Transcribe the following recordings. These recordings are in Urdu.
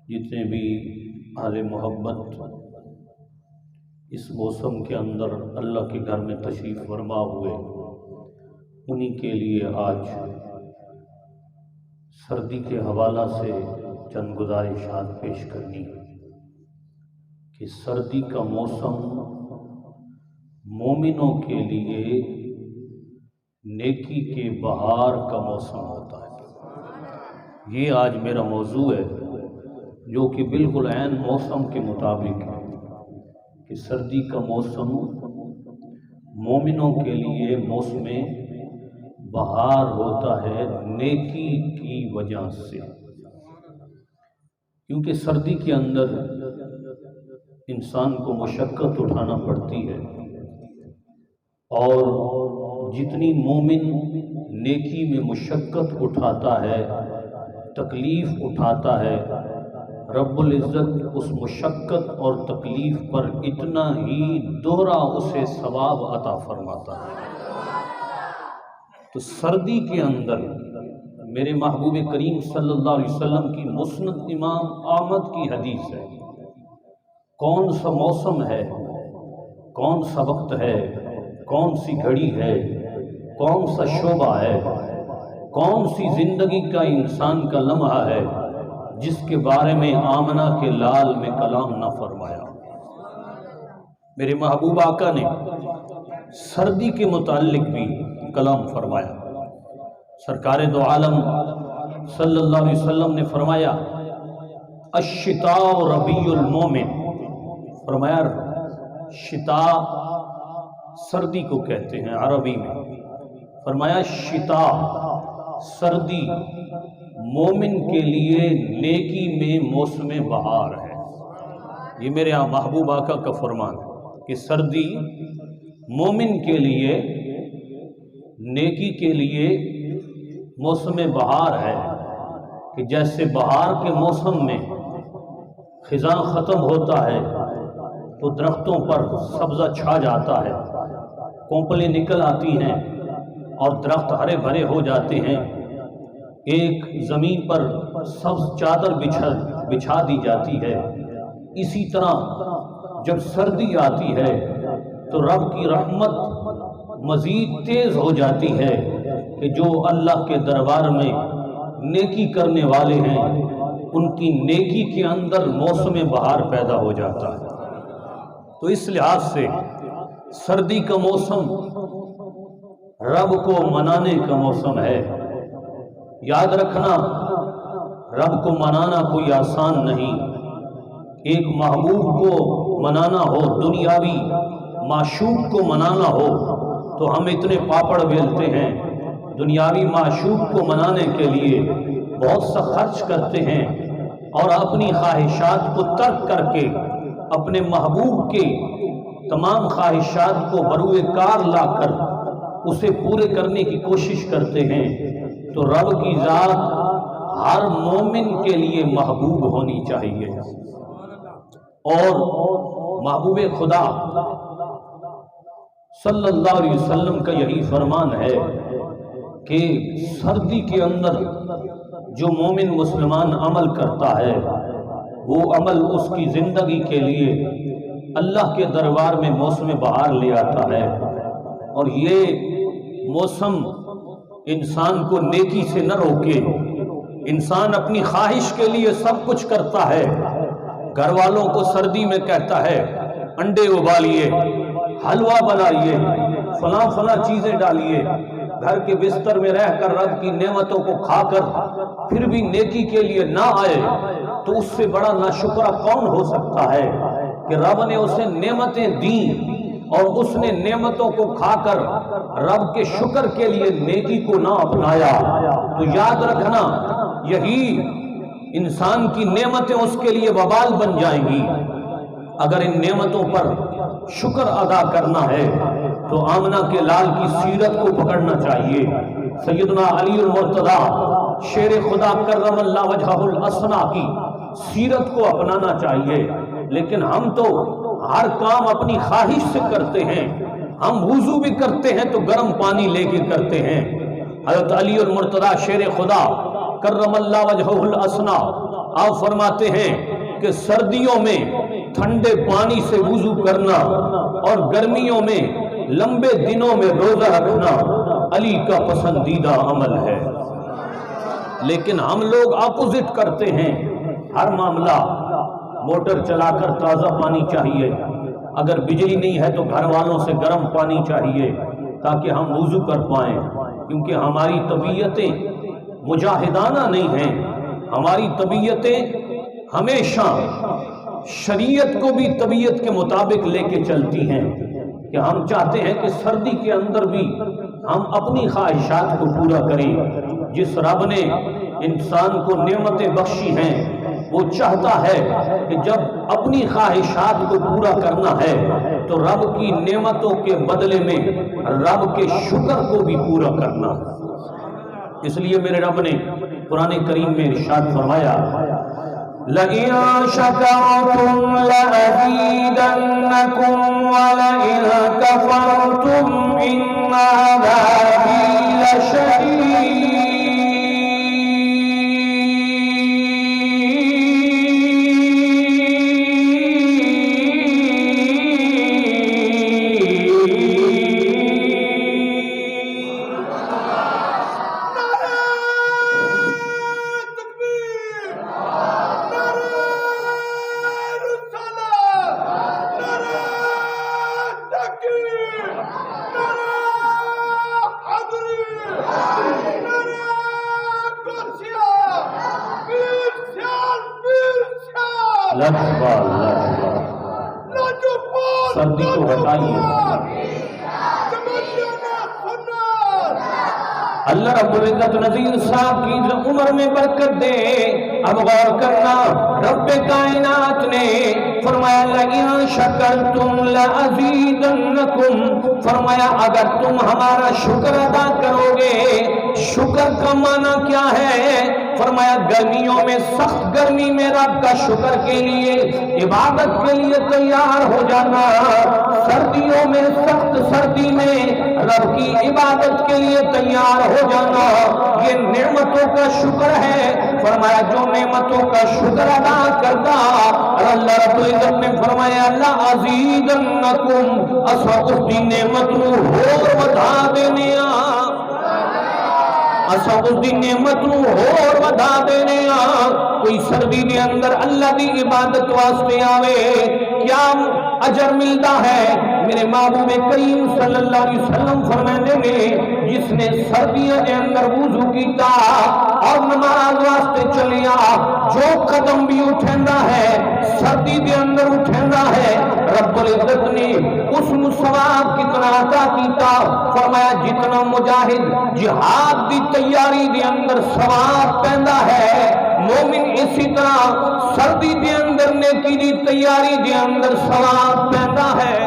جتنے بھی اہل محبت اس موسم کے اندر اللہ کے گھر میں تشریف فرما ہوئے، انہی کے لیے آج سردی کے حوالہ سے چند گزارشات پیش کرنی ہے کہ سردی کا موسم مومنوں کے لیے نیکی کے بہار کا موسم ہوتا ہے۔ یہ آج میرا موضوع ہے جو کہ بالکل عین موسم کے مطابق ہے کہ سردی کا موسم مومنوں کے لیے موسم بہار ہوتا ہے نیکی کی وجہ سے، کیونکہ سردی کے اندر انسان کو مشقت اٹھانا پڑتی ہے، اور جتنی مومن نیکی میں مشقت اٹھاتا ہے، تکلیف اٹھاتا ہے، رب العزت اس مشقت اور تکلیف پر اتنا ہی دوہرا اسے ثواب عطا فرماتا ہے۔ تو سردی کے اندر میرے محبوب کریم صلی اللہ علیہ وسلم کی مسند امام احمد کی حدیث ہے، کون سا موسم ہے، کون سا وقت ہے، کون سی گھڑی ہے، کون سا شعبہ ہے، کون سی زندگی کا انسان کا لمحہ ہے جس کے بارے میں آمنہ کے لال میں کلام نہ فرمایا۔ میرے محبوب آقا نے سردی کے متعلق بھی کلام فرمایا۔ سرکار دو عالم صلی اللہ علیہ وسلم نے فرمایا الشتاء ربیع المومن، فرمایا شتاء سردی کو کہتے ہیں عربی میں، فرمایا شتاء سردی مومن کے لیے نیکی میں موسم بہار ہے۔ یہ میرے محبوب آقا کا فرمان ہے کہ سردی مومن کے لیے نیکی کے لیے موسم بہار ہے، کہ جیسے بہار کے موسم میں خزاں ختم ہوتا ہے تو درختوں پر سبزہ چھا جاتا ہے، کونپلیں نکل آتی ہیں اور درخت ہرے بھرے ہو جاتے ہیں، ایک زمین پر سبز چادر بچھا دی جاتی ہے۔ اسی طرح جب سردی آتی ہے تو رب کی رحمت مزید تیز ہو جاتی ہے کہ جو اللہ کے دربار میں نیکی کرنے والے ہیں ان کی نیکی کے اندر موسم بہار پیدا ہو جاتا ہے۔ تو اس لحاظ سے سردی کا موسم رب کو منانے کا موسم ہے۔ یاد رکھنا رب کو منانا کوئی آسان نہیں۔ ایک محبوب کو منانا ہو، دنیاوی معشوق کو منانا ہو تو ہم اتنے پاپڑ بیلتے ہیں، دنیاوی معشوق کو منانے کے لیے بہت سا خرچ کرتے ہیں، اور اپنی خواہشات کو ترک کر کے اپنے محبوب کے تمام خواہشات کو بروئے کار لا کر اسے پورے کرنے کی کوشش کرتے ہیں۔ تو رب کی ذات ہر مومن کے لیے محبوب ہونی چاہیے، اور محبوب خدا صلی اللہ علیہ وسلم کا یہی فرمان ہے کہ سردی کے اندر جو مومن مسلمان عمل کرتا ہے وہ عمل اس کی زندگی کے لیے اللہ کے دربار میں موسم بہار لے آتا ہے۔ اور یہ موسم انسان کو نیکی سے نہ روکے، انسان اپنی خواہش کے لیے سب کچھ کرتا ہے، گھر والوں کو سردی میں کہتا ہے انڈے ابالیے، حلوہ بنائیے، فلاں فلاں چیزیں ڈالیے، گھر کے بستر میں رہ کر رب کی نعمتوں کو کھا کر پھر بھی نیکی کے لیے نہ آئے تو اس سے بڑا ناشکرا کون ہو سکتا ہے کہ رب نے اسے نعمتیں دیں اور اس نے نعمتوں کو کھا کر رب کے شکر کے لیے نیکی کو نہ اپنایا۔ تو یاد رکھنا یہی انسان کی نعمتیں اس کے لیے وبال بن جائیں گی۔ اگر ان نعمتوں پر شکر ادا کرنا ہے تو آمنہ کے لال کی سیرت کو پکڑنا چاہیے، سیدنا علی المرتضی شیر خدا کرم اللہ وجہہ الاسنا کی سیرت کو اپنانا چاہیے۔ لیکن ہم تو ہر کام اپنی خواہش سے کرتے ہیں، ہم وضو بھی کرتے ہیں تو گرم پانی لے کے کرتے ہیں۔ حضرت علی المرتضی شیر خدا کرم اللہ وجہہ الاسنا آپ فرماتے ہیں کہ سردیوں میں ٹھنڈے پانی سے وضو کرنا اور گرمیوں میں لمبے دنوں میں روزہ رکھنا علی کا پسندیدہ عمل ہے۔ لیکن ہم لوگ اپوزٹ کرتے ہیں، ہر معاملہ موٹر چلا کر تازہ پانی چاہیے، اگر بجلی نہیں ہے تو گھر والوں سے گرم پانی چاہیے تاکہ ہم وضو کر پائیں، کیونکہ ہماری طبیعتیں مجاہدانہ نہیں ہیں، ہماری طبیعتیں ہمیشہ شریعت کو بھی طبیعت کے مطابق لے کے چلتی ہیں کہ ہم چاہتے ہیں کہ سردی کے اندر بھی ہم اپنی خواہشات کو پورا کریں۔ جس رب نے انسان کو نعمتیں بخشی ہیں وہ چاہتا ہے کہ جب اپنی خواہشات کو پورا کرنا ہے تو رب کی نعمتوں کے بدلے میں رب کے شکر کو بھی پورا کرنا ہے۔ اس لیے میرے رب نے قرآن کریم میں ارشاد فرمایا لَئِن شَكَرْتُمْ لَأَزِيدَنَّكُمْ وَلَئِن كَفَرْتُمْ إِنَّ عَذَابِي لَشَدِيدٌ۔ سردی کو ہٹائیے۔ اللہ رب العزت نذیر صاحب کی عمر میں برکت دے۔ اب غور کرنا، رب کائنات نے فرمایا لَئِن شَكَرْتُمْ لَأَزِيدَنَّكُمْ، فرمایا اگر تم ہمارا شکر ادا کرو گے۔ شکر کا معنی کیا ہے؟ فرمایا گرمیوں میں سخت گرمی میں رب کا شکر کے لیے عبادت کے لیے تیار ہو جانا، سردیوں میں سخت سردی میں رب کی عبادت کے لیے تیار ہو جانا، یہ نعمتوں کا شکر ہے۔ فرمایا جو نعمتوں کا شکر ادا کرتا، اللہ رب العزت نے فرمایا لَأَزِيدَنَّكُمْ، اسا اس دی نعمت نو ہور ودھا دینے اسا اس دی نعمت نو ہور ودھا دینے کوئی سردی دے اندر اللہ دی عبادت واسطے آوے کیا اجر ملتا ہے؟ میرے محبوب کریم صلی اللہ علیہ وسلم فرماتے ہیں جس نے سردیوں کے اندر وضو کیتا اور نماز واسطے چلیا، جو قدم بھی اٹھندا ہے سردی دے اندر اٹھندا ہے، رب العزت نے اس نو ثواب کتنا عطا کیتا؟ فرمایا جتنا مجاہد جہاد دی تیاری دے اندر ثواب پیندا ہے، مومن اسی طرح سردی دے اندر نیکی دی تیاری دے اندر ثواب پیندا ہے۔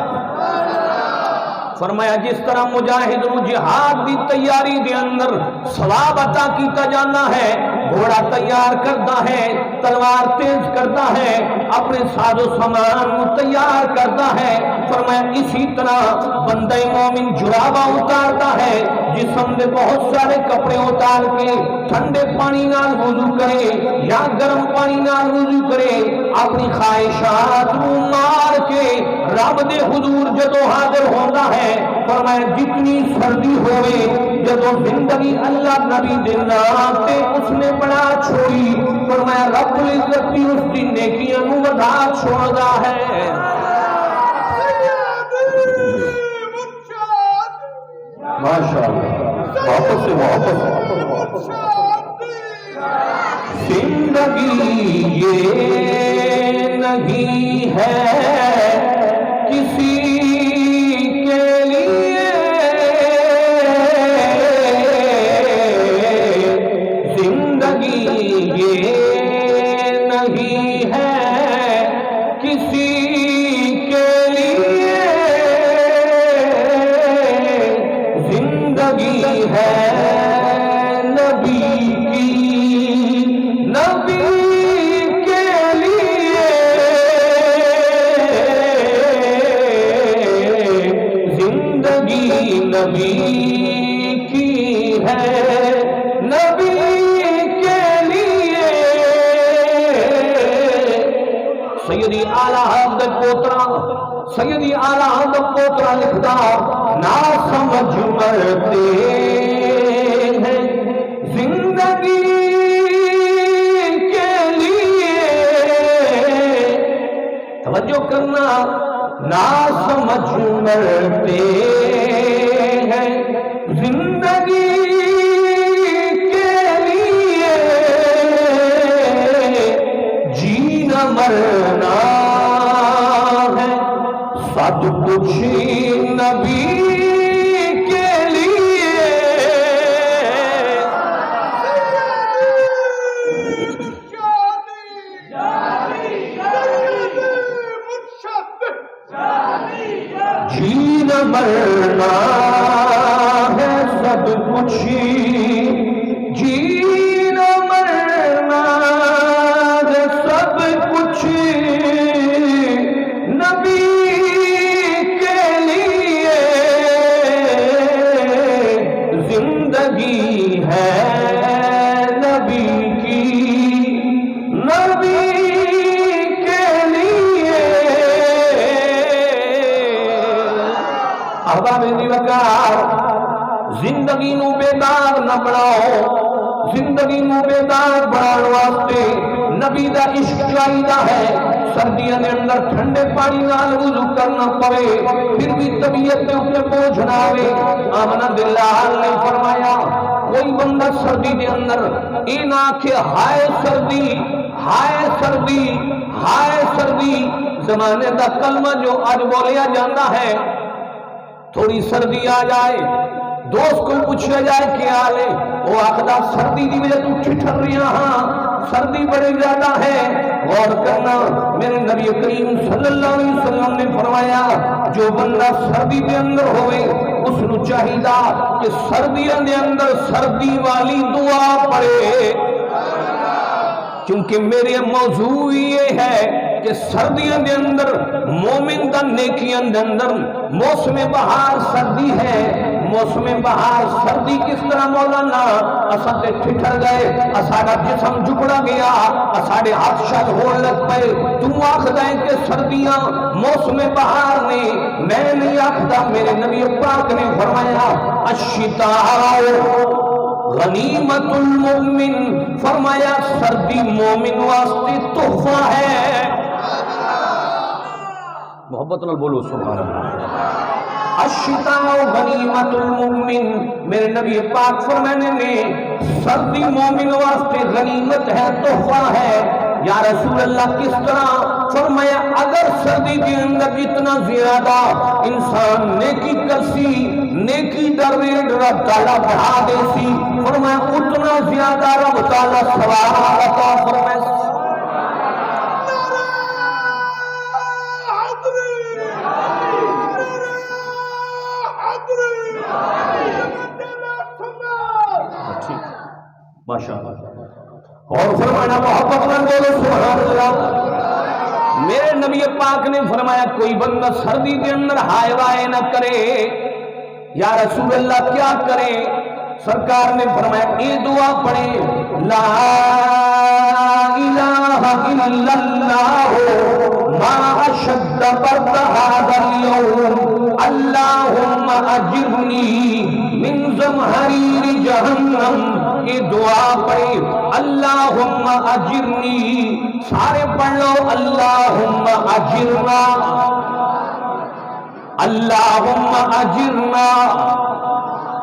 فرمایا جس طرح مجاہد نو جہاد دی تیاری دے اندر ثواب عطا کیتا جانا ہے، گھوڑا تیار کرتا ہے، تلوار تیز کرتا ہے، اپنے ساز و سامان کو تیار کرتا ہے، فرمایا اسی طرح بندہ مومن جرابہ اتارتا ہے، جسم دے بہت سارے کپڑے اتار کے ٹھنڈے پانی نال وضو کرے یا گرم پانی نال وضو کرے، اپنی خواہشات کو مار کے رب دے حضور جدو حاضر ہوتا ہے، فرمایا جتنی سردی ہوئے جدو زندگی اللہ نبی دے نام تے اس نے بڑا چھوڑی، فرمایا رب العزت بھی اس کی نیکیاں نو بڑھا چھوڑا ہے۔ ماشاءاللہ، واپس سے واپس زندگی یہ نہیں ہے کسی کے لیے، زندگی یہ نہیں ہے کسی کے لیے، زندگی ہے نبی کی، نبی کے لیے، زندگی نبی کی ہے، نبی کے لیے، سیدی اعلیٰ حضرت پوترا سیدی اعلیٰ حضرت پوترا لکھتا نا سمجھ مرتے ہیں زندگی کے لیے، توجہ کرنا، نا سمجھ مرتے ہیں زندگی کے لیے، جینا مرنا ہے سب کچھ نبی کے لیے۔ جینا مرنا ہے سب کچھ، جینا مرنا ہے سب کچھ نبی کے لیے، زندگی ہے نبی کی، نبی کے لیے۔ احباب دیوکار، زندگی نو بیدار نہ بناؤ، زندگی نو بیدار بناؤ واسطے نبی دا عشق چاہیدا ہے۔ سردیاں دے اندر ٹھنڈے پانی نال وضو کرنا پوے، پھر بھی طبیعت دے اوپر بوجھ نہ آوے۔ آمنہ باللہ نے فرمایا کوئی بندہ سردی دے اندر اے نہ آکھے ہائے سردی، ہائے سردی، ہائے سردی۔ زمانے دا کلمہ جو اج بولیا جاندہ ہے، تھوڑی سردی آ جائے، دوست کو پوچھا جائے کیا حال ہے، وہ آخدا سردی دی وجہ تو ٹھٹر رہا ہاں، سردی بڑی زیادہ ہے۔ غور کرنا، میرے نبی کریم صلی اللہ علیہ وسلم نے فرمایا جو بندہ سردی دے اندر ہوئے اس نو چاہیدا کہ سردیاں دے اندر سردی والی دعا پڑھے، کیونکہ میرے موضوع یہ ہے کہ سردیاں دے اندر مومن دا نیکیاں دے اندر موسم بہار سردی ہے۔ موسم بہار سردی کس طرح مولانا؟ اساں تے ٹھٹر گئے، اساڑا جسم جھکڑا گیا، اساڑے ہاتھ شل ہون لگ پئے۔ تم آکھدا ہے کہ سردیاں موسم بہار نے، میں نہیں آکھدا، میرے نبی پاک نے فرمایا الشتاء غنیمت المؤمن، فرمایا سردی مومن واسطے تحفہ ہے۔ محبت نال بولو سبحان اللہ۔ الشتاء غنیمت المؤمن، میرے نبی پاک فرمانے نے سردی مومن واسطے غنیمت ہے، تحفہ ہے۔ یا رسول اللہ کس طرح؟ فرمایا اگر سردی کے اندر اتنا زیادہ انسان نیکی کرسی، نیکی در ریٹ رب تعالیٰ بڑھا دے سی، فرمایا اتنا زیادہ رب تعالیٰ ثواب عطا فرمائے۔ ماشاءاللہ۔ اور فرمانا محبت نہ بولو سبحان اللہ۔ میرے نبی پاک نے فرمایا کوئی بندہ سردی کے اندر ہائے وائے نہ کرے۔ یا رسول اللہ کیا کرے؟ سرکار نے فرمایا یہ دعا پڑھے لا الہ الا اللہ ما اشد برد هذا اليوم اللہم اجرنی من زمہریر جہنم۔ یہ دعا پڑھے اللہم اجرنی، سارے پڑھ لو اللہم اجرنا، اللہم اجرنا،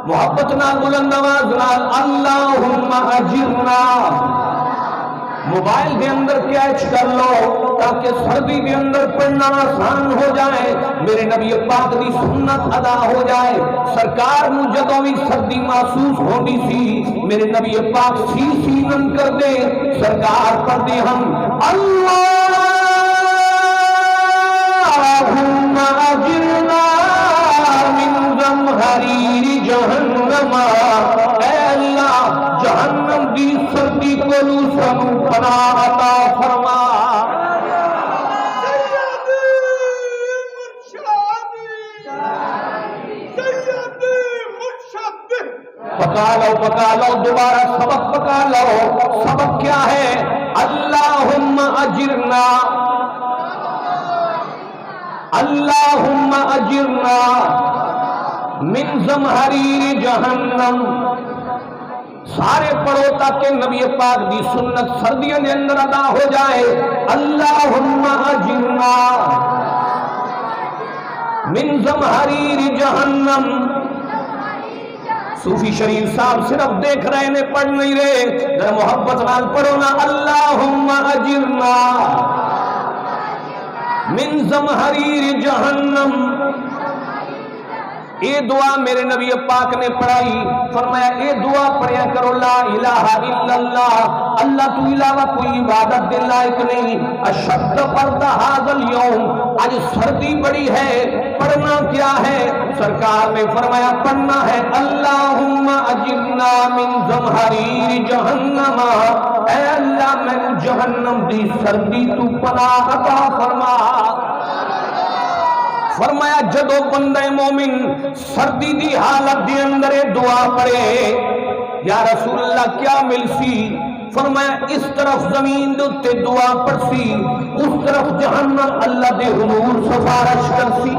محبت نال بلند آواز نال اللہم اجرنا۔ موبائل کے اندر کیچ کر لو تاکہ سردی کے اندر پڑھنا آسان ہو جائے، میرے نبی پاک دی سنت ادا ہو جائے۔ سرکار نو جدوں بھی سردی محسوس ہوندی سی، میرے نبی پاک سی نن کر دے، سرکار پڑھ دے ہم اللہم اجرنا من زمہریر جہنم، اے اللہ جہنم دی سردی کو سنو پناہ عطا فرما۔ پکا لو دوبارہ سبق پکا لو۔ سبق کیا ہے؟ اللہم اجرنا، اللہم اجرنا من زمہریر جہنم. سارے پڑھو تاکہ نبی پاک دی سنت سردیوں کے اندر ادا ہو جائے. اللہم اجرنا من زمہریر جہنم. صوفی شریف صاحب صرف دیکھ رہے نے پڑھ نہیں رہے. ذرا محبت نال پڑھو نا. اللہم اجرنا من زمہریر جہنم. یہ دعا میرے نبی پاک نے پڑھائی. فرمایا یہ دعا پڑھیا کرو لا الہ الا اللہ. اللہ تو علاوہ کوئی عبادت دے لائق نہیں. اشد پردہ ھذا اليوم. آج سردی بڑی ہے. پڑھنا کیا ہے؟ سرکار نے فرمایا پڑھنا ہے اللہم اجرنا من زمہریر جہنم. اے اللہ میں جہنم دی سردی تو پناہ عطا فرما. فرمایا جدو بندہ مومن سردی دی حالت دی اندر دعا پڑھے یا رسول اللہ کیا ملسی؟ فرمایا اس طرف زمین دے دعا پڑسی، اس طرف جہنم اللہ دے حضور سفارش کرسی.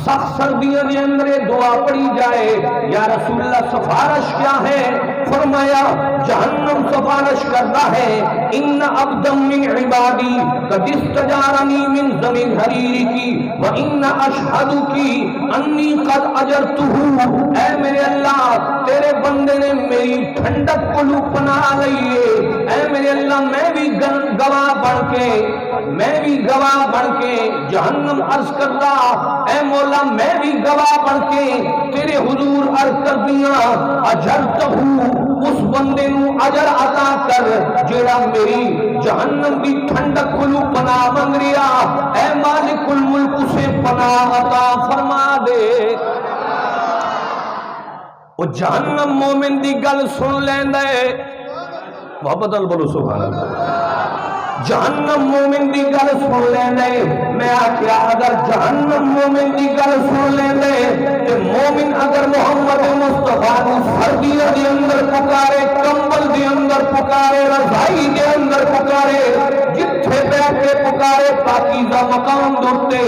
سخت سردیوں کے اندر دعا پڑھی جائے یا رسول اللہ سفارش کیا ہے؟ فرمایا جہنم سفارش کرتا ہے ان عبدا من عبادی قد استجارنی من زمہریر کی وان اشہد کی انی قد اجرتہ. اے میرے اللہ تیرے بندے نے میری ٹھنڈک کو لو پناہ لئیے. اے میرے اللہ میں بھی گواہ بن کے جہنم عرض کرتا. اے مولا میں بھی گواہ بن کے تیرے حضور عرض کر دیا اجرتہ. اس بندے نو اجر عطا کر جیڑا میری جہنم کی ٹھنڈک کو لو پناہ منگ رہا. اے مالک الملک اسے پناہ عطا فرما دے. وہ جہنم مومن دی گل سن لیندے. محبت ال بولو سبحان اللہ. جہنم مومن دی گل سن لیندے. میں آکھیا اگر جہنم مومن دی گل سن لیندے تے مومن اگر محمد مصطفیٰ کو سردیوں دے اندر پکارے، کمبل دے اندر پکارے، رضائی دے اندر پکارے، جتھے بیٹھ کے پکارے پاکیزہ مقام دوتے،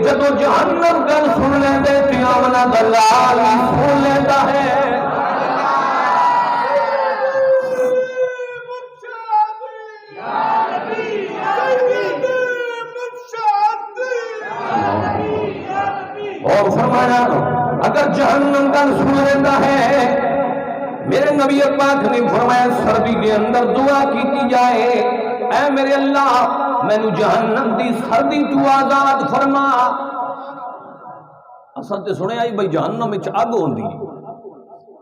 جدو جہنم گل سن لیندے تے آمنہ دلال سن لیندہ ہے. اور فرمایا اگر جہنم کا سن لیتا ہے میرے نبی پاک نے فرمایا سردی کے اندر دعا کی جائے اے میرے اللہ میں نے جہنم دی سردی تو آزاد فرما. اصل تے سنے آئی بھائی جہنم میں اگ ہوندی ہے،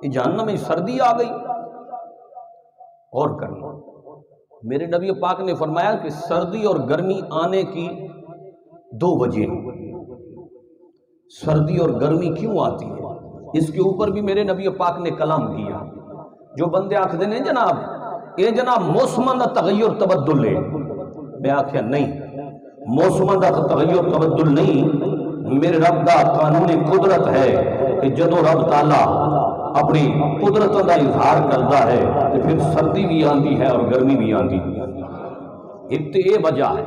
جہنم میں سردی آ گئی. اور کرنا میرے نبی پاک نے فرمایا کہ سردی اور گرمی آنے کی دو وجہ. سردی اور گرمی کیوں آتی ہے اس کے اوپر بھی میرے نبی پاک نے کلام کیا. جو بندے آکھتے ہیں جناب موسم دا تغیر تبدل ہے، میں آکھیا نہیں، موسم دا تغیر تبدل نہیں. میرے رب دا قانون قدرت ہے کہ جدو رب تعالیٰ اپنی قدرتوں دا اظہار کرتا ہے تو پھر سردی بھی آتی ہے اور گرمی بھی آتی ہے. ایک تو یہ وجہ ہے.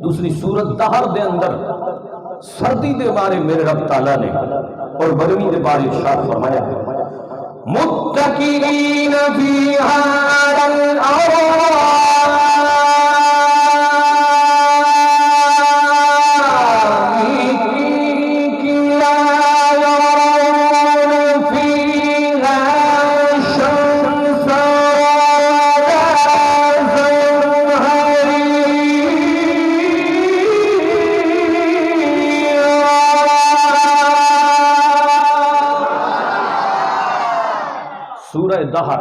دوسری سورت دہر دے اندر سردی دے بارے میرے رب تعالیٰ نے اور گرمی دے بارے ارشاد فرمایا ہے متکئین فیہا علی الارائک سورہ دہر.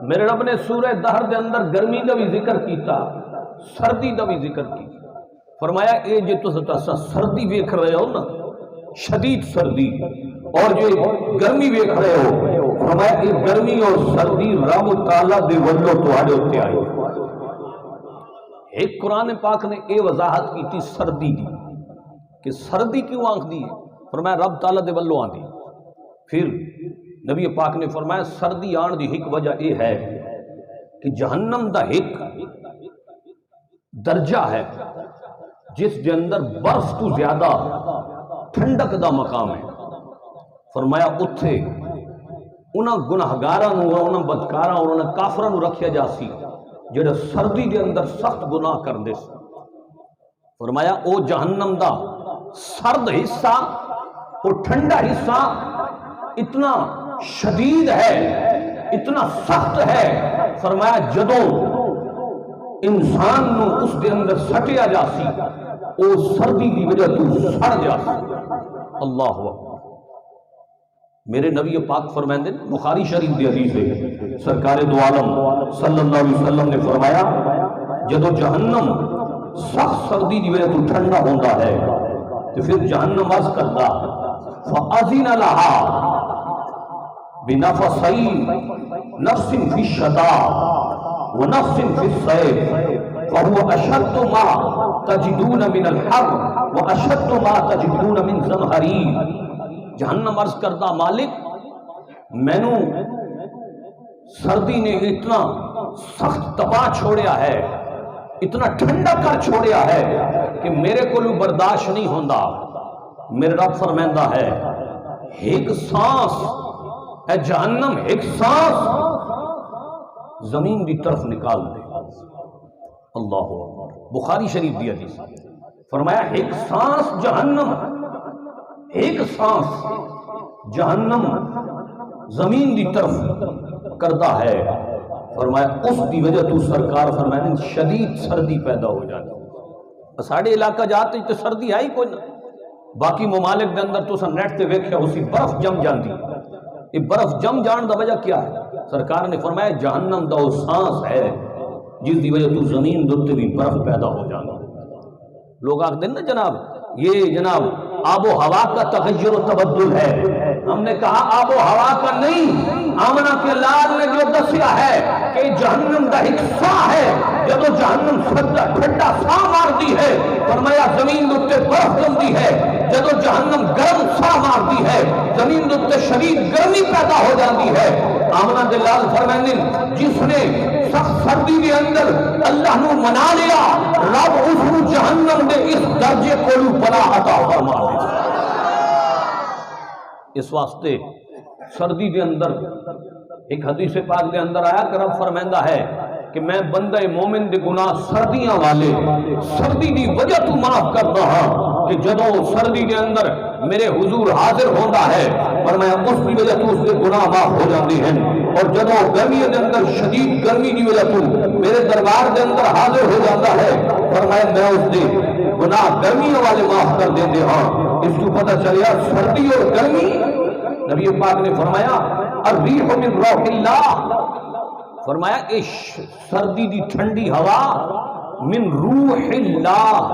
میرے رب نے سورہ دہر دے اندر گرمی دا بھی ذکر کیتا، سردی دا بھی ذکر کیتا. فرمایا اے جے تساں سردی ویکھ رہے ہو نا، شدید سردی، اور جو گرمی ویکھ رہے ہو، فرمایا اے گرمی اور سردی رب تعالیٰ دے ولوں تواڈے اوتے آئی. ایک قرآن پاک نے اے وضاحت کی تھی سردی دی کہ سردی کیوں آنکھ دی ہے. فرمایا رب تعالیٰ دے ولوں آندی. پھر نبی پاک نے فرمایا سردی آن دی ایک وجہ یہ ہے کہ جہنم دا ایک درجہ ہے جس دے اندر برف تو زیادہ ٹھنڈک دا مقام ہے، فرمایا اتھے انہاں گناہگاراں نو اور انہاں بدکاراں اور انہاں کافراں نو رکھیا جا سی جڑے سردی دے اندر سخت گناہ کردے سی۔ فرمایا او جہنم دا سرد حصہ، وہ ٹھنڈا حصہ اتنا شدید ہے، اتنا سخت ہے، فرمایا جدوں انسان نو اس دے اندر سٹیا جا سی او سردی دی وجہ تو سڑ جا سی۔ اللہ اکبر۔ میرے نبی پاک فرمائندے، بخاری شریف دی حدیث ہے، سرکار دو عالم صلی اللہ علیہ وسلم نے فرمایا جدو جہنم سخت سردی دی وجہ تو ٹھنڈا ہوتا ہے تو پھر جہنم عرض کرتا فَأَذِنَ لَهَا بِنَفَسَيْ نَفْسٍ فِي الشَّتَاءِ وَنَفْسٍ فِي الصَّيْفِ فَهُوَ أَشَدُّ مَا تَجِدُونَ مِنَ الْحَرِّ وَأَشَدُّ مَا تَجِدُونَ مِنْ زَمْهَرِيرٍ۔ جہنم عرض کرتا مالک میں نو سردی نے اتنا سخت تپا چھوڑیا ہے، اتنا ٹھنڈا کر چھوڑیا ہے کہ میرے کو برداشت نہیں ہوندہ۔ میرے رب فرمائندہ ہے ایک سانس اے جہنم، ایک سانس زمین دی طرف نکال دے۔ اللہ اکبر۔ بخاری شریف دی حدیث فرمایا ایک سانس جہنم، ایک سانس جہنم زمین دی طرف کرتا ہے، فرمایا اس دی وجہ تو سرکار فرمایا شدید سردی پیدا ہو جاتی۔ ساڑھے علاقہ جاتے تو سردی ہے ہی کوئی نہ، باقی ممالک دے اندر تو سن نیٹ تے ویکھیا اسی برف جم جاندی۔ یہ برف جم جان دا وجہ کیا ہے؟ سرکار نے فرمایا جہنم دا وہ سانس ہے جس دی وجہ تو زمین دوتے بھی برف پیدا ہو جانا۔ لوگ آکھ دیں نا جناب یہ جناب آب و ہوا کا تغیر و تبدل ہے، ہم نے کہا آب و ہوا کا نہیں، آمنہ کے لال نے جو دسیا ہے کہ جہنم دا ایک سا ہے، جب جہنم سردہ ٹھنڈا سا مارتی ہے فرمایا زمین دوتے برف جمتی ہے، جب جہنم گرم سا مارتی ہے زمین دوتے شدید گرمی پیدا ہو جاتی ہے۔ آمنہ کے لال فرمائیں جس نے سخت سردی کے اندر اللہ نو منا لیا رب اس کو جہنم دے اس درجے کو بنا عطا فرما دے۔ اس واسطے سردی کے اندر ایک حدیث پاک کے اندر آیا کہ رب فرمائندہ ہے کہ میں بندہ مومن دے گناہ سردیاں والے سردی دی وجہ تو معاف کرتا ہاں کہ جدوں سردی کے اندر میرے حضور حاضر ہوتا ہے فرمایا اس کی وجہ تو اس کے گناہ معاف ہو جاتے ہیں، اور جدوں گرمی کے اندر شدید گرمی کی وجہ تو میرے دربار کے اندر حاضر ہو جاتا ہے فرمایا میں اس کے گناہ گرمی والے معاف کر دیتے ہاں۔ اس کو پتہ چلیا سردی اور گرمی، نبی پاک نے فرمایا الریح من روح اللہ، فرمایا اس سردی دی ٹھنڈی ہوا من روح اللہ،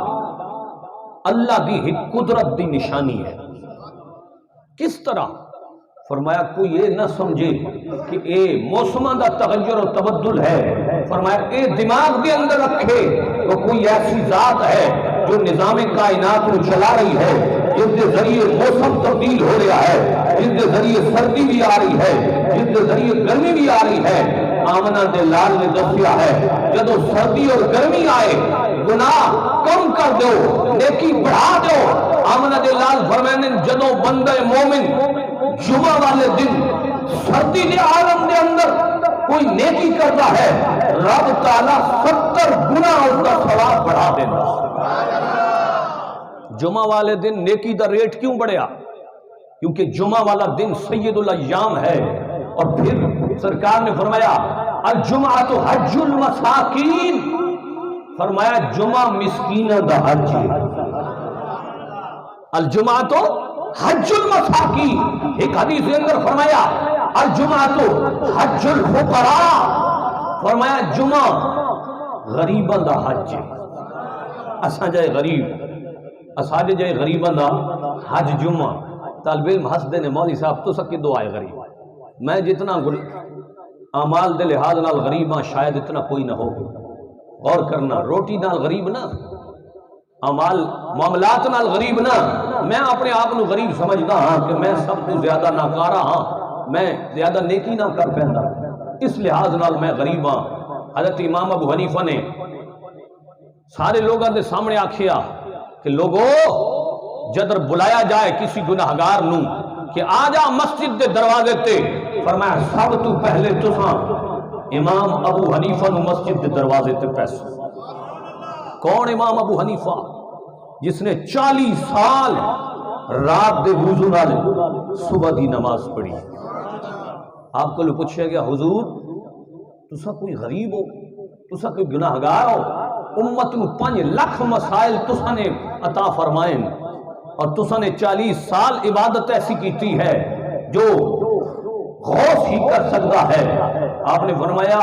اللہ دی ایک قدرت دی نشانی ہے۔ کس طرح؟ فرمایا کوئی یہ نہ سمجھے کہ اے موسمہ دا تغیر و تبدل ہے، فرمایا اے دماغ دے اندر رکھے تو کوئی ایسی ذات ہے جو نظام کائنات کو چلا رہی ہے، جس کے ذریعے موسم تبدیل ہو رہا ہے، جس کے ذریعے سردی بھی آ رہی ہے، جس کے ذریعے گرمی بھی آ رہی ہے۔ آمنہ دے لال نے دسیا ہے جدو سردی اور گرمی آئے گناہ کم کر دو، نیکی بڑھا دو۔ آمنہ دے لال فرمانے جدو بندہ مومن جمعہ والے دن سردی دے عالم دے اندر کوئی نیکی کرتا ہے رب تعالیٰ 70 گنا اس کا ثواب بڑھا دینا۔ جمعہ والے دن نیکی دا ریٹ کیوں بڑھیا؟ کیونکہ جمعہ والا دن سید الایام ہے، اور پھر سرکار نے فرمایا الجمعۃ حج المساکین، فرمایا جمعہ مسکینہ دا حج ہے۔ الجمعۃ حج المساکین، ایک حدیث کے اندر فرمایا الجمعۃ حج الفقراء، فرمایا جمعہ غریباں دا حج ہے۔ اساں جائے غریب، اساں جائے غریباں دا حج جمعہ۔ طالب علم ہس دے نے مولوی صاحب تو سکی دو آئے غریب، میں جتنا اعمال دے لحاظ نال غریب ہاں شاید اتنا کوئی نہ ہو۔ غور کرنا، روٹی نال غریب نہ، اعمال معاملات نال غریب نہ۔ میں اپنے آپ نو غریب سمجھدا ہاں کہ میں سب تو زیادہ ناکارا ہاں، میں زیادہ نیکی نہ کر پیندا، اس لحاظ نال میں غریب ہاں۔ حضرت امام ابو حنیفہ نے سارے لوگاں دے سامنے آکھیا کہ لوگو جدر بلایا جائے کسی گناہگار نو کہ آ جا مسجد دے دروازے تے، فرمایا سب تو پہلے تساں امام ابو حنیفہ نو مسجد دے دروازے تے پیسو۔ کون امام ابو حنیفہ؟ جس نے 40 سال رات دے وضو نال صبح دی نماز پڑھی۔ آپ کو پوچھا گیا حضور تسا کوئی غریب ہو، تسا کوئی گناہگار ہو، امت نو 5 لاکھ مسائل تسا نے عطا فرمائیں اور تسا نے 40 سال عبادت ایسی کیتی ہے جو غوث ہی کر سکتا ہے۔ آپ نے فرمایا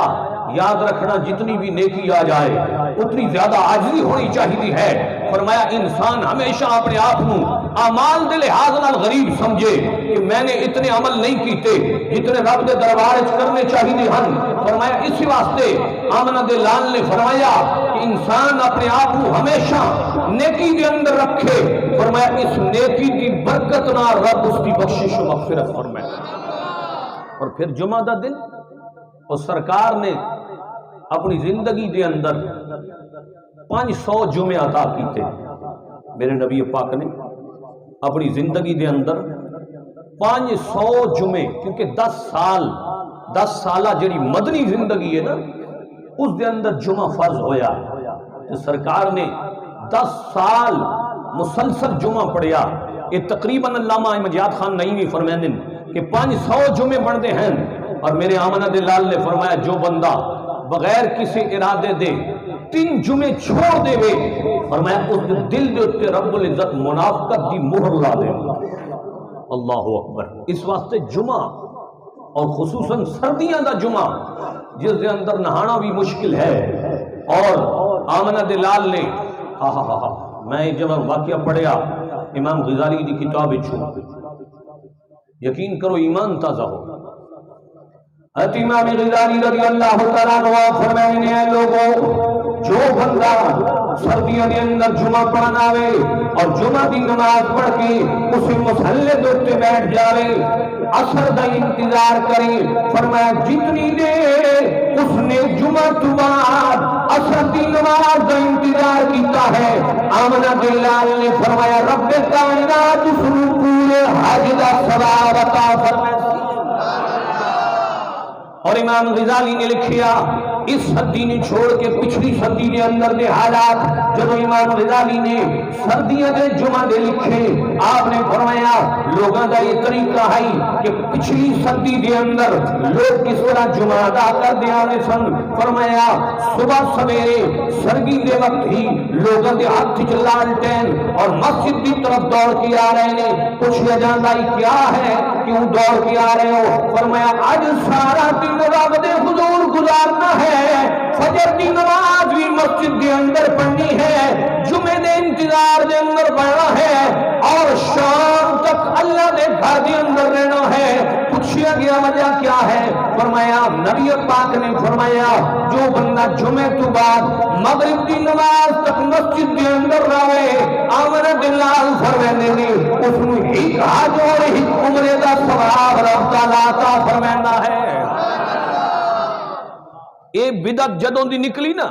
یاد رکھنا جتنی بھی نیکی آ جائے اتنی زیادہ عاجزی ہونی چاہیے ہے۔ فرمایا انسان ہمیشہ اپنے آپ کو اعمال دے لحاظ نال غریب سمجھے کہ میں نے اتنے عمل نہیں کیتے جتنے رب دے دربار وچ کرنے چاہیے ہن۔ فرمایا اسی واسطے آمنہ دے لال نے فرمایا کہ انسان اپنے آپ کو ہمیشہ نیکی دے اندر رکھے۔ فرمایا اس نیکی کی برکت نال رب اس کی بخشش و مغفرت فرمائے۔ اور پھر جمعہ دا دن اور سرکار نے اپنی زندگی دے اندر 500 جمعے عطا کیتے۔ میرے نبی پاک نے اپنی زندگی دے اندر 500 جمعے، کیونکہ 10 سالہ جڑی مدنی زندگی ہے نا اس دے اندر جمعہ فرض ہویا، تو سرکار نے 10 سال مسلسل جمعہ پڑھیا۔ یہ تقریباً علامہ احمد یاد خان نعیمی فرمائیں کہ 500 جمعے بنتے ہیں۔ اور میرے آمنہ دے لال نے فرمایا جو بندہ بغیر کسی ارادے دے 3 جمعے چھوڑ دے وے، فرمایا اس دل دے اتے رب العزت منافقت دی مہر لا دے۔ اللہ اکبر۔ اس واسطے جمعہ اور خصوصاً سردیاں دا جمعہ جس دے اندر نہانا بھی مشکل ہے، اور آمنہ دے لال نے میں جب واقعہ پڑھیا امام غزالی دی کتاب چھو، یقین کرو ایمان تازہ ہو۔ حضرت امام غزالی رضی اللہ تعالیٰ عنہ فرمائے ہیں لوگوں جو بندہ سردیوں کے اندر جمعہ پڑھنا آوے اور جمعہ کی نماز پڑھ کے اسے مسلے دوتے بیٹھ جاوے، عصر دا انتظار کرے، فرمایا جتنی دیر اس نے جمعہ تو بعد عصر کی نماز دا انتظار کیتا ہے، آمنہ بلال نے فرمایا رب کائنات اس نے پورے حج دا ثواب عطا فرمایا۔ اور امام غزالی نے لکھیا اس صدی نے چھوڑ کے پچھلی صدی کے اندر دے حالات، جب امام غزالی نے سردیاں دے جمعہ دے لکھے، آپ نے فرمایا لوگاں دا یہ طریقہ ہے کہ پچھلی صدی دے اندر لوگ کس طرح جمعہ ادا کر دیا نے سن۔ فرمایا صبح سویرے سرگی دے وقت ہی لوگاں دے ہاتھ وچ لالٹین اور مسجد کی طرف دوڑ کے آ رہے نے، پوچھا جاندا کیا ہے کیوں دوڑ کے آ رہے ہو؟ فرمایا آج سارا دن رب دے حضور گزارنا ہے، فجر کی نماز بھی مسجد کے اندر پڑھنی ہے، جمعے دے انتظار دے اندر پڑھنا ہے، اور شام تک اللہ دے گھر دے اندر رہنا ہے۔ پوچھا گیا وجہ کیا ہے؟ فرمایا نبی پاک نے فرمایا جو بندہ جمعے تو بعد مغرب کی نماز تک مسجد کے اندر رہے، آمنہ بلال فرمانے نے اس نے ایک حج اور ایک عمرے دا ثواب رب تعالیٰ عطا فرمانا ہے۔ اے بدعت جدوں دی نکلی نا،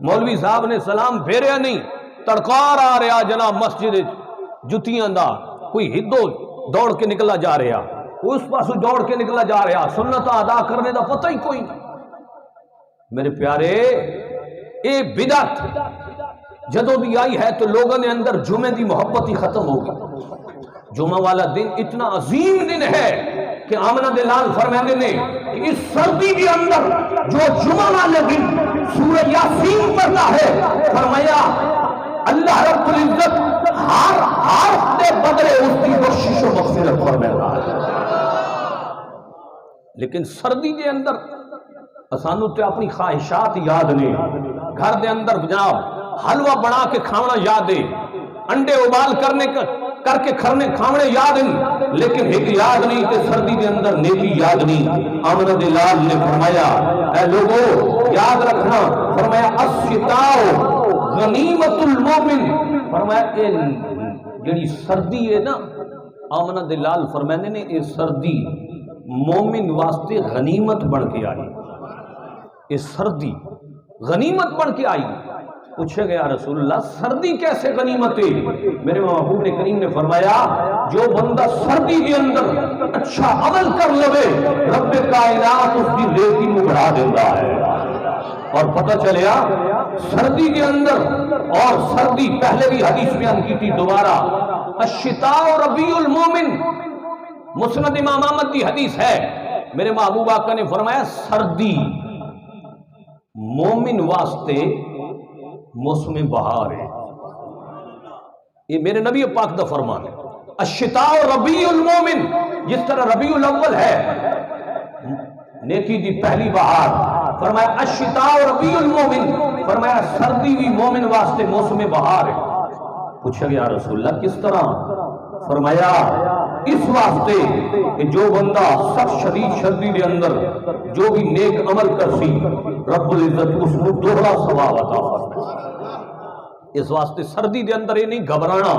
مولوی صاحب نے سلام پھیریا نہیں، تڑکار آ رہا جناب مسجد جتیاں دا، کوئی ہدو دوڑ کے نکلا جا رہا، اس پاسو دوڑ کے نکلا جا رہا، سنت ادا کرنے دا پتہ ہی کوئی نہیں۔ میرے پیارے اے بدعت جدوں دی آئی ہے تو لوگوں نے اندر جمعے دی محبت ہی ختم ہو گئی۔ جمعہ والا دن اتنا عظیم دن ہے کہ آمنہ بلال فرمانے نے کہ اس سردی کے اندر جو جمعہ والے دن سورہ یاسین پڑھتا ہے، فرمایا اللہ رب العزت ہر حرف کے بدلے اس کی بخشش و مغفرت فرماتا ہے۔ لیکن سردی کے اندر اسانو تے اپنی خواہشات یاد نے، گھر دے اندر جناب حلوہ بنا کے کھانا یاد ہے، انڈے ابال کر کے کھانے یاد نہیں، لیکن ایک یاد نہیں کہ سردی کے اندر نیکی یاد نہیں۔ آمنہ بلال نے فرمایا اے لوگوں یاد رکھنا، فرمایا الشتاء غنیمت المومن، فرمایا جڑی سردی ہے نا، آمنہ بلال فرمانے نے یہ سردی مومن واسطے غنیمت بن کے آئی، یہ سردی غنیمت بن کے آئی۔ پوچھے گیا رسول اللہ سردی کیسے غنیمت ہے؟ میرے محبوب کریم نے فرمایا جو بندہ سردی کے اندر اچھا عمل کر لے رب کائنات اس کی نیکی میں بڑھا دیتا ہے۔ اور پتہ چلیا سردی کے اندر، اور سردی پہلے بھی حدیث بیان کی تھی، دوبارہ الشتاء ربیع المومن، مسند امام احمد کی حدیث ہے۔ میرے محبوب آقا نے فرمایا سردی مومن واسطے موسم بہار ہے، یہ میرے نبی پاک دا فرمان ہے۔ الشتاء ربیع المومن، جس طرح ربیع الاول ہے نیکی دی پہلی بہار، فرمایا الشتاء ربیع المومن، فرمایا سردی بھی مومن واسطے موسم بہار ہے۔ پوچھا گیا رسول اللہ کس طرح؟ فرمایا اس واسطے کہ جو بندہ سخت شدید سردی دے اندر جو بھی نیک عمل کرسی رب العزت اس کو دوہرا ثواب عطا فرمائے۔ اس واسطے سردی دے اندر یہ نہیں گھبرانا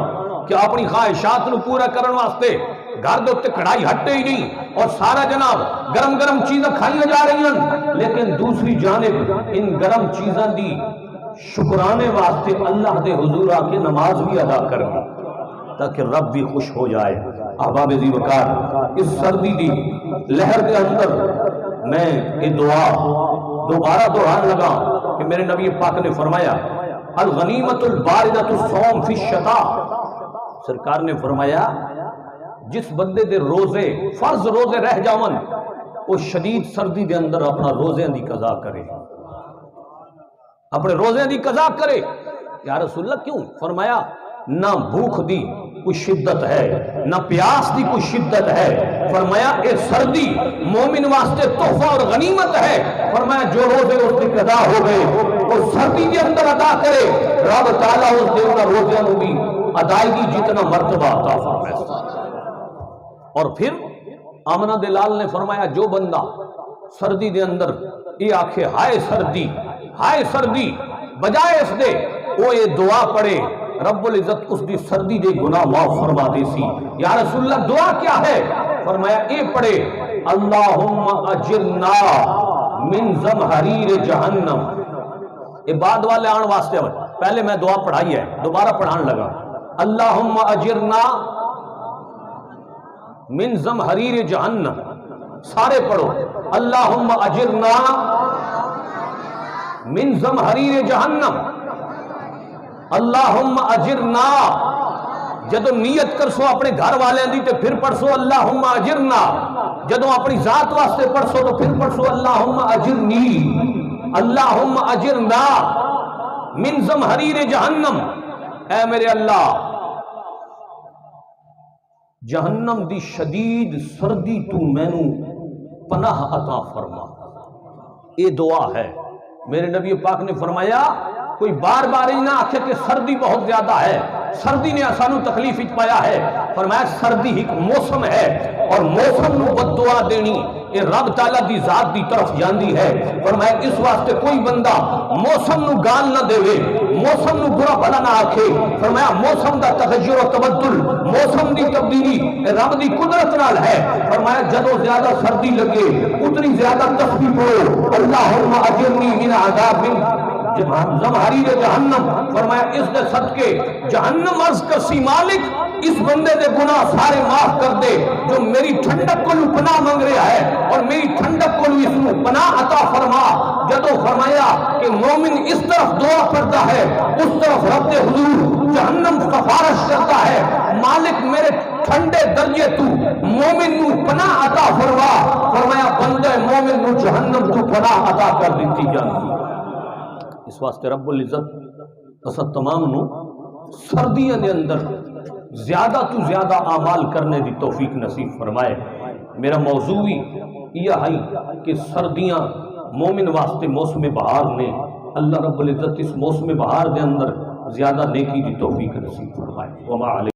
کہ اپنی خواہشات نو پورا کرن واسطے گھر دے تے کڑھائی ہٹے ہی نہیں اور سارا جناب گرم گرم چیزیں کھائیاں جا رہی ہیں، لیکن دوسری جانب ان گرم چیزاں دی شکرانے واسطے اللہ دے حضور آ کے نماز بھی ادا کرنی تاکہ رب بھی خوش ہو جائے۔ احباب ذی وقار، اس سردی دی لہر کے اندر میں یہ دعا دوبارہ دہرانے لگا کہ میرے نبی پاک نے فرمایا الغنیمت الباردۃ الصوم فی الشتاء، سرکار نے فرمایا جس بندے دے روزے فرض روزے رہ جاون وہ شدید سردی دے اندر اپنا روزے دی قضا کرے، اپنے روزے دی قضا کرے۔ یا رسول اللہ کیوں؟ فرمایا نہ بھوک دی کوئی شدت ہے نہ پیاس دی کوئی شدت ہے، فرمایا اے سردی مومن واسطے تحفہ اور غنیمت ہے، فرمایا جو روزے اس کی قضا ہو گئے وہ سردی کے اندر ادا کرے، رب تعالیٰ اس دے انہاں روزیاں نو بھی ادائیگی جتنا مرتبہ عطا فرمائے۔ اور پھر آمنہ دلال نے فرمایا جو بندہ سردی دے اندر یہ آکھے ہائے سردی، بجائے اس دے وہ یہ دعا پڑھے رب العزت اس دی سردی دے گناہ معاف فرما دے سی۔ یا رسول اللہ دعا کیا ہے؟ فرمایا اے پڑھے اللہم اجرنا من زمہریر جہنم، یہ بعد والے آن واسطے ہوئے، پہلے میں دعا پڑھائی ہے دوبارہ پڑھان لگا۔ اللہم اجرنا من زمہریر جہنم، سارے پڑھو اللہم اجرنا من زمہریر جہنم، اللہم اجرنا، جدو نیت کرسو اپنے گھر والے دی تے پھر پڑھسو اللہم اجرنا، جدو اپنی ذات واسطے پڑھسو تو پھر پڑھسو اللہم اجرنی، اللہم اجرنا من زمہریر جہنم، اے میرے اللہ جہنم دی شدید سردی تو مینو پناہ عطا فرما۔ یہ دعا ہے۔ میرے نبی پاک نے فرمایا کوئی بار بار ہی نہ آکھے کہ سردی بہت زیادہ ہے، سردی نے آسانو تکلیف پایا ہے، فرمایا سردی ایک موسم ہے اور موسم نو بد دعا دینی یہ رب تعالیٰ دی ذات دی طرف جاندی ہے، فرمایا اس واسطے کوئی بندہ موسم نو گال نہ دے، موسم نو برا بھلا نہ آکھے، فرمایا موسم دا تغیر و تبدل، موسم دی تبدیلی رب دی قدرت نال ہے، فرمایا جدو زیادہ سردی لگے اتنی زیادہ تسبیح پڑھو اللہم اجرنی من عذاب زمہریر جہنم، فرمایا اس دے صدقے جہنم عرض کرسی مالک اس بندے دے گناہ سارے معاف کر دے جو میری ٹھنڈک کو پناہ مانگ رہا ہے اور میری ٹھنڈک کو اس کو پناہ عطا فرما۔ جدو فرمایا کہ مومن اس طرف دعا کرتا ہے اس طرف رب حضور جہنم سفارش کرتا ہے، مالک میرے ٹھنڈے درجے تو مومن نو پناہ عطا فرما، فرمایا بندے مومن نو جہنم تو پناہ عطا کر دیتی جاتی۔ اس واسطے رب العزت اسد تمام نو سردیاں دے اندر زیادہ تو زیادہ اعمال کرنے دی توفیق نصیب فرمائے۔ میرا موضوع یہ ہے کہ سردیاں مومن واسطے موسم بہار نے، اللہ رب العزت اس موسم بہار دے اندر زیادہ نیکی دی توفیق نصیب فرمائے۔ وما علیہ